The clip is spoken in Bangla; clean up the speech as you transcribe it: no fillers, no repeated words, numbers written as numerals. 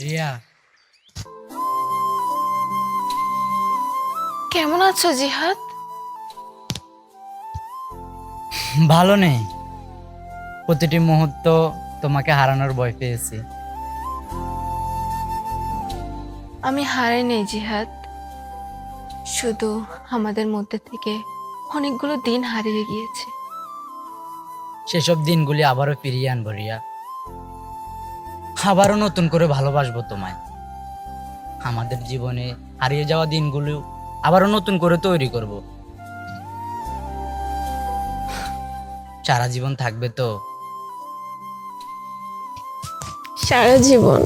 রিয়া, কেমন আছো জিহাদ? ভালো নেই। প্রতিটি মুহূর্ত তোমাকে হারানোর ভয় পেয়েছি। আমি হারাইনি জিহাদ, শুধু আমাদের মধ্যে থেকে অনেকগুলো দিন হারিয়ে গিয়েছে। সেসব দিনগুলি আবারও ফিরিয়ে আনবো রিয়া। আবারও নতুন করে ভালোবাসবো তোমায়। আমাদের জীবনে হারিয়ে যাওয়া দিনগুলো আবারও নতুন করে তৈরি করব। সারা জীবন থাকবে তো? সারা জীবন।